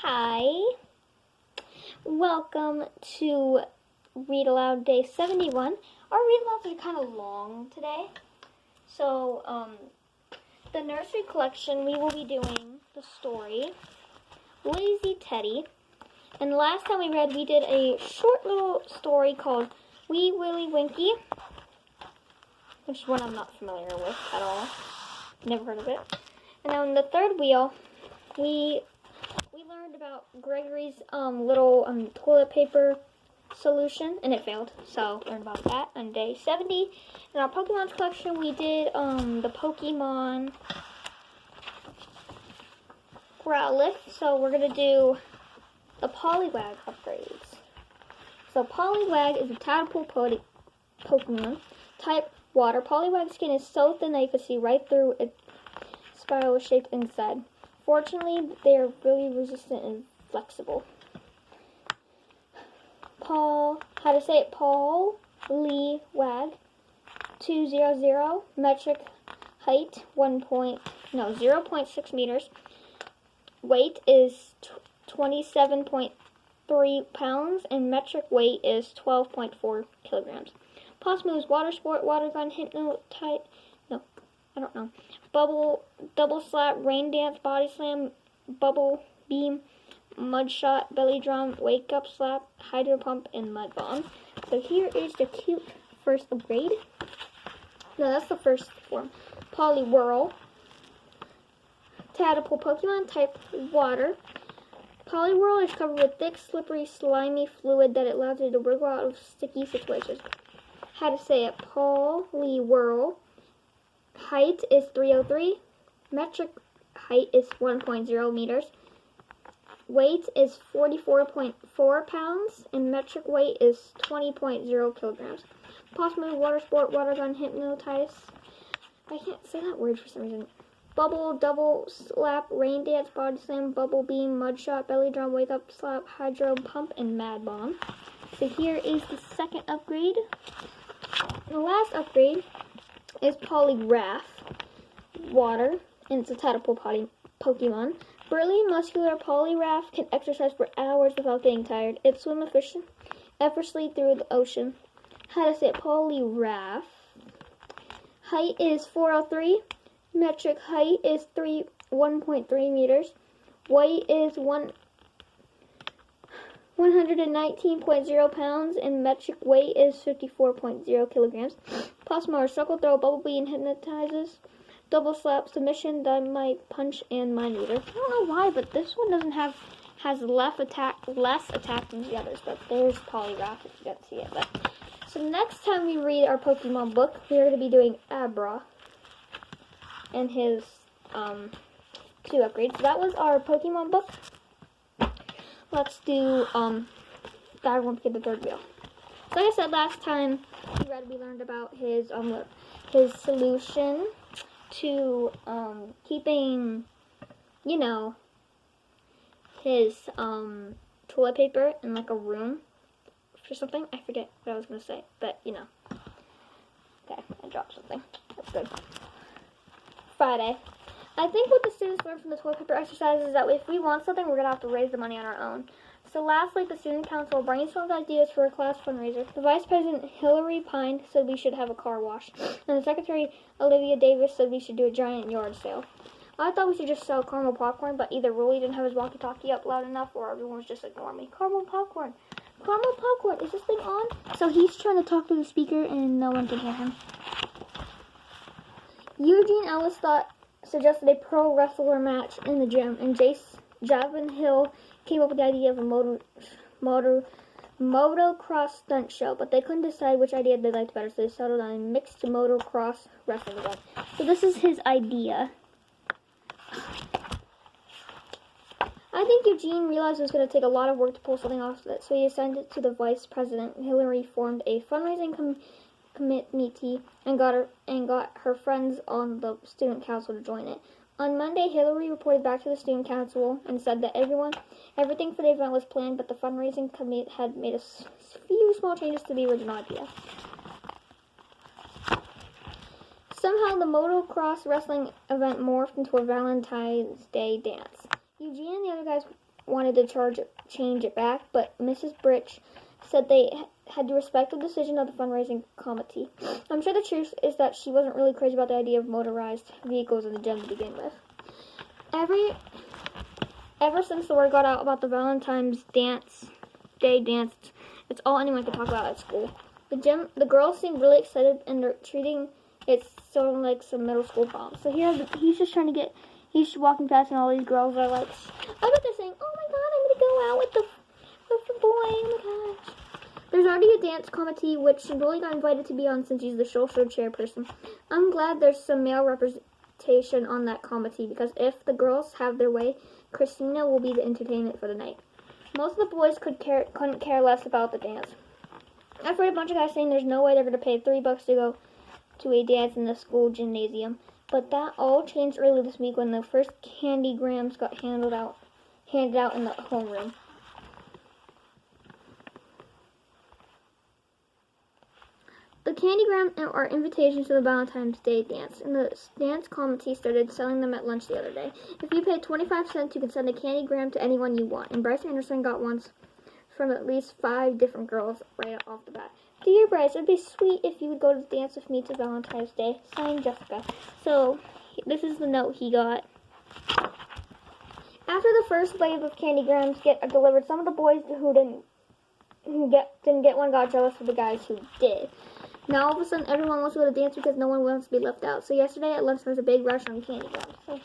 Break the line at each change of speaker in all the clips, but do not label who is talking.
Hi, welcome to Read Aloud Day 71. Our read alouds are kind of long today. So, the nursery collection, we will be doing the story, Lazy Teddy. And last time we read, we did a short little story called Wee Willie Winkie, which is one I'm not familiar with at all. Never heard of it. And on the third wheel, we learned about Gregory's little toilet paper solution, and it failed. So learned about that on day 70. In our Pokemon collection, we did the Pokemon Growlithe. So we're gonna do the Poliwag upgrades. So Poliwag is a tadpole Pokemon, type water. Poliwag's skin is so thin that you can see right through its spiral shape inside. Fortunately, they are really resistant and flexible. Poliwag 200, metric height 0.6 meters. Weight is 27.3 pounds, and metric weight is 12.4 kilograms. Pulse moves: Water Sport, Water Gun, Hypnotite, Bubble, Double Slap, Rain Dance, Body Slam, Bubble Beam, Mud Shot, Belly Drum, Wake Up Slap, Hydro Pump, and Mud Bomb. So here is the cute first upgrade. No, that's the first form. Poliwhirl, tadpole Pokemon, type water. Poliwhirl is covered with thick, slippery, slimy fluid that allows you to wriggle out of sticky situations. How to say it? Poliwhirl. Height is 303. Metric height is 1.0 meters. Weight is 44.4 pounds, and metric weight is 20.0 kilograms. Pulse move: Water Sport, Water Gun, Hypnotize. I can't say that word for some reason. Bubble, Double Slap, Rain Dance, Body Slam, Bubble Beam, Mud Shot, Belly Drum, Wake Up Slap, Hydro Pump, and Mad Bomb. So here is the second upgrade. The last upgrade is Poliwrath, water, and it's a tadpole Pokemon. Burly, muscular Poliwrath can exercise for hours without getting tired. It swims effortlessly through the ocean. How to say it? Poliwrath. Height is 403. Metric height is 1.3 meters. Weight is 119.0 pounds, and metric weight is 54.0 kilograms. Plasma, Circle Throw, Bubble Beam, Hypnotizes, Double Slap, Submission, Dynamite, Punch, and Mind Reader. I don't know why, but this one has less attack than the others. But there's Poliwrath if you don't see it. But so next time we read our Pokemon book, we're going to be doing Abra and his 2 upgrades. So that was our Pokemon book. Let's do I won't get the third wheel. So like I said last time we learned about his solution to keeping, his toilet paper in like a room or something. I forget what I was gonna say, but Okay, I dropped something. That's good. Friday. I think what the students learned from the toilet paper exercise is that if we want something, we're going to have to raise the money on our own. So lastly, the student council brainstormed ideas for a class fundraiser. The vice president, Hillary Pine, said we should have a car wash. And the secretary, Olivia Davis, said we should do a giant yard sale. I thought we should just sell caramel popcorn, but either Rolly didn't have his walkie-talkie up loud enough or everyone was just ignoring me. Caramel popcorn. Caramel popcorn. Is this thing on? So he's trying to talk to the speaker and no one can hear him. Eugene Ellis suggested a pro wrestler match in the gym, and Javin Hill came up with the idea of a motocross stunt show, but they couldn't decide which idea they liked better, so they settled on a mixed motocross wrestling event. So this is his idea. I think Eugene realized it was going to take a lot of work to pull something off, so he sent it to the vice president. Hillary formed a fundraising committee and got her friends on the student council to join it. On Monday, Hillary reported back to the student council and said that everything for the event was planned, but the fundraising committee had made a few small changes to the original idea. Somehow, the motocross wrestling event morphed into a Valentine's Day dance. Eugene and the other guys wanted to change it back, but Mrs. Britch said they had to respect the decision of the fundraising committee. I'm sure the truth is that she wasn't really crazy about the idea of motorized vehicles in the gym to begin with. Ever since the word got out about the Valentine's Day dance, it's all anyone could talk about at school. The girls seemed really excited, and they're treating it sort of like some middle school prom. So here, he's walking past, and all these girls are like, I bet they're saying, oh my god, I'm gonna go out with the boy, oh my gosh. There's already a dance committee, which Dolly got invited to be on since she's the social chairperson. I'm glad there's some male representation on that committee, because if the girls have their way, Christina will be the entertainment for the night. Most of the boys couldn't care less about the dance. I've heard a bunch of guys saying there's no way they're going to pay $3 to go to a dance in the school gymnasium. But that all changed early this week when the first candy grams got handed out in the homeroom. The candygrams are invitations to the Valentine's Day dance, and the dance committee started selling them at lunch the other day. If you pay 25 cents, you can send a candygram to anyone you want, and Bryce Anderson got ones from at least 5 different girls right off the bat. Dear Bryce, it would be sweet if you would go to the dance with me to Valentine's Day. Signed, Jessica. So, this is the note he got. After the first wave of candygrams get delivered, some of the boys who didn't get one got jealous of the guys who did. Now all of a sudden everyone wants to go to dance because no one wants to be left out. So yesterday at lunch there was a big rush on candygrams. So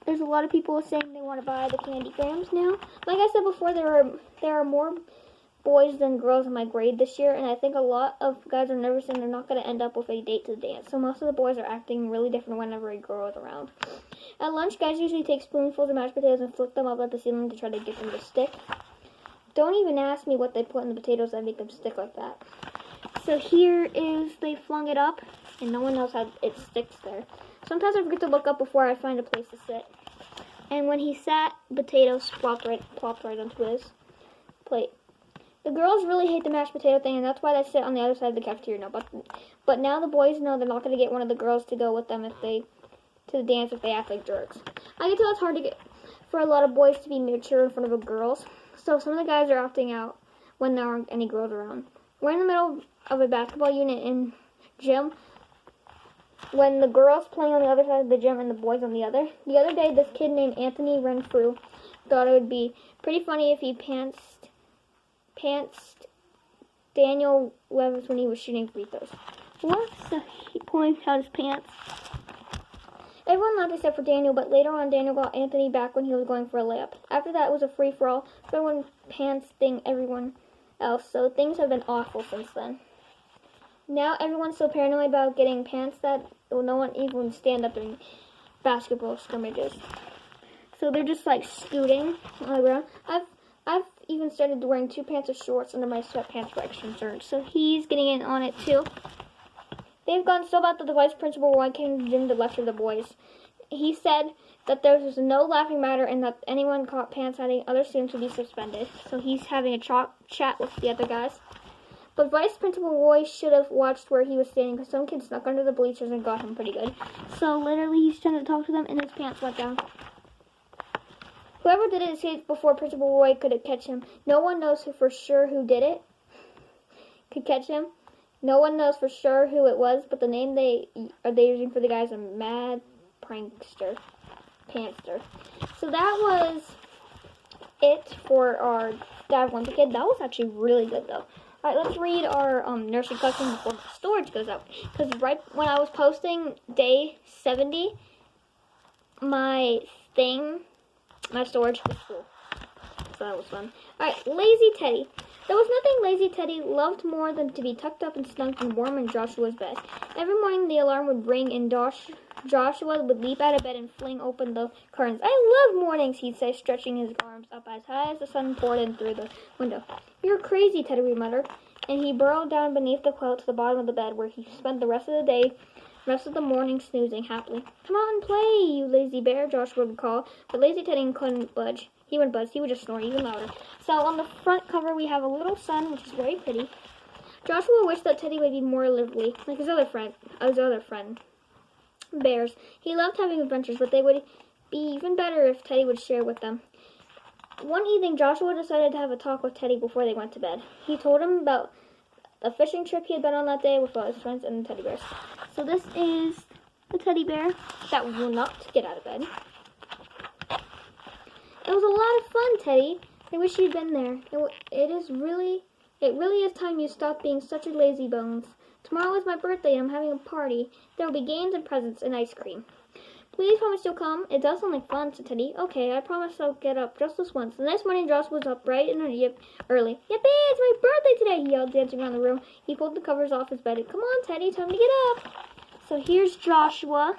there's a lot of people saying they want to buy the candygrams now. Like I said before, there are more boys than girls in my grade this year, and I think a lot of guys are nervous and they're not going to end up with a date to the dance. So most of the boys are acting really different whenever a girl is around. At lunch, guys usually take spoonfuls of mashed potatoes and flip them up at the ceiling to try to get them to stick. Don't even ask me what they put in the potatoes that make them stick like that. So here they flung it up, and no one knows how it sticks there. Sometimes I forget to look up before I find a place to sit. And when he sat, potatoes plopped right onto his plate. The girls really hate the mashed potato thing, and that's why they sit on the other side of the cafeteria now. But now the boys know they're not going to get one of the girls to go with them to the dance if they act like jerks. I can tell it's hard to get for a lot of boys to be mature in front of the girls. So some of the guys are opting out when there aren't any girls around. We're in the middle of a basketball unit in gym when the girls playing on the other side of the gym and the boys on the other. The other day, this kid named Anthony Renfrew thought it would be pretty funny if he pantsed Daniel Levis when he was shooting free throws. What? So he pulling out his pants. Everyone laughed except for Daniel, but later on Daniel got Anthony back when he was going for a layup. After that, it was a free-for-all, everyone pantsing everyone else, so things have been awful since then. Now everyone's so paranoid about getting pants that no one even stand up during basketball scrimmages. So they're just like scooting on the ground. I've even started wearing 2 pants of shorts under my sweatpants for extra insurance, so he's getting in on it too. They've gone so bad that the vice principal came to the gym to lecture the boys. He said that there was no laughing matter and that anyone caught pants-hiding other students would be suspended. So he's having a chat with the other guys. But Vice Principal Roy should have watched where he was standing because some kid snuck under the bleachers and got him pretty good. So literally he's trying to talk to them and his pants went down. Whoever did it escaped before Principal Roy could catch him. No one knows for sure who did it. Could catch him. No one knows for sure who it was, but the name they're using for the guy is a mad prankster. Pantster. So that was it for our Dad Wants a Kid. That was actually really good though. Alright, let's read our nursery collection before the storage goes up. Because right when I was posting day 70, my storage was full. So that was fun. Alright, Lazy Teddy. There was nothing Lazy Teddy loved more than to be tucked up and snug and warm in Joshua's bed. Every morning the alarm would ring and Joshua would leap out of bed and fling open the curtains. I love mornings, he'd say, stretching his arms up as high as the sun poured in through the window. You're crazy, Teddy would mutter, and he burrowed down beneath the quilt to the bottom of the bed where he spent the rest of the morning snoozing happily. Come out and play, you lazy bear, Joshua would call, but Lazy Teddy couldn't budge. He wouldn't budge, he would just snore even louder. So on the front cover we have a little sun, which is very pretty. Joshua wished that Teddy would be more lively, like his other friend, bears. He loved having adventures, but they would be even better if Teddy would share with them. One evening, Joshua decided to have a talk with Teddy before they went to bed. He told him about the fishing trip he had been on that day with all his friends and the teddy bears. So this is the teddy bear that will not get out of bed. It was a lot of fun, Teddy. I wish you'd been there. It really is time you stopped being such a lazy bones. Tomorrow is my birthday and I'm having a party. There will be games and presents and ice cream. Please promise you'll come. It does sound like fun, said Teddy. Okay, I promise I'll get up just this once. The next morning, Josh was up bright and early. Yippee, it's my birthday today, he yelled, dancing around the room. He pulled the covers off his bed. Come on, Teddy, time to get up. So here's Joshua.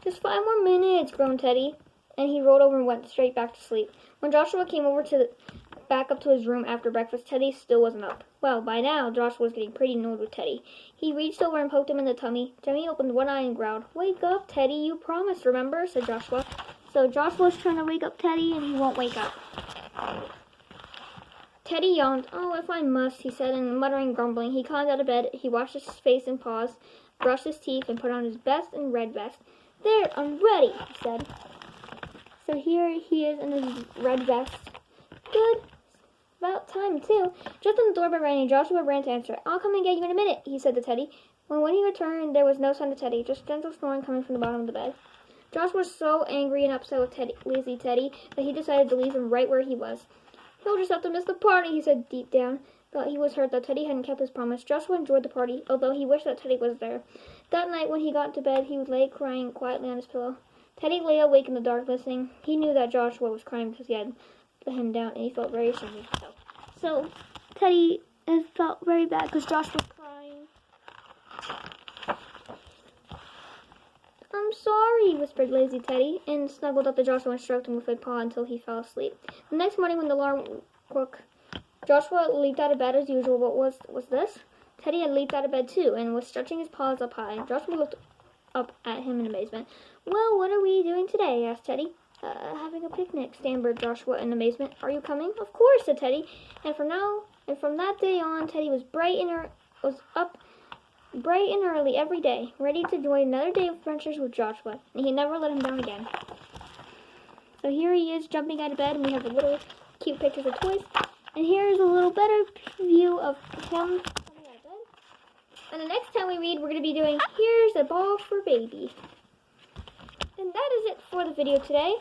Just 5 more minutes, groaned Teddy. And he rolled over and went straight back to sleep. When Joshua came over back up to his room after breakfast, Teddy still wasn't up. Well, by now, Joshua was getting pretty annoyed with Teddy. He reached over and poked him in the tummy. Teddy opened one eye and growled. Wake up, Teddy, you promised, remember, said Joshua. So Joshua's trying to wake up Teddy, and he won't wake up. Teddy yawned. Oh, if I must, he said, and muttering grumbling, he climbed out of bed. He washed his face and paws, brushed his teeth, and put on his best and red vest. There, I'm ready, he said. So here he is in his red vest. Good. About time, too. Just when the doorbell rang, Joshua ran to answer it. I'll come and get you in a minute, he said to Teddy. When he returned, there was no sign of Teddy, just gentle snoring coming from the bottom of the bed. Joshua was so angry and upset with lazy Teddy that he decided to leave him right where he was. He'll just have to miss the party, he said deep down. But he was hurt that Teddy hadn't kept his promise. Joshua enjoyed the party, although he wished that Teddy was there. That night, when he got to bed, he lay crying quietly on his pillow. Teddy lay awake in the dark listening. He knew that Joshua was crying because he had let him down, and he felt very ashamed of himself. So Teddy felt very bad because Josh was crying. I'm sorry, whispered lazy Teddy, and snuggled up to Joshua and stroked him with a paw until he fell asleep. The next morning when the alarm woke, Joshua leaped out of bed as usual. What was this? Teddy had leaped out of bed too, and was stretching his paws up high. Joshua looked up at him in amazement. Well, what are we doing today? Asked Teddy. Having a picnic, stammered Joshua in amazement. Are you coming? Of course, said Teddy. And from that day on, Teddy was up bright and early every day, ready to join another day of adventures with Joshua, and he never let him down again. So here he is jumping out of bed, and we have the little cute pictures of toys. And here's a little better view of him coming out of bed. And the next time we read, we're going to be doing Here's a Ball for Baby. And that is it for the video today.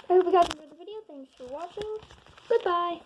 I hope you guys enjoyed the video. Thanks for watching. Goodbye.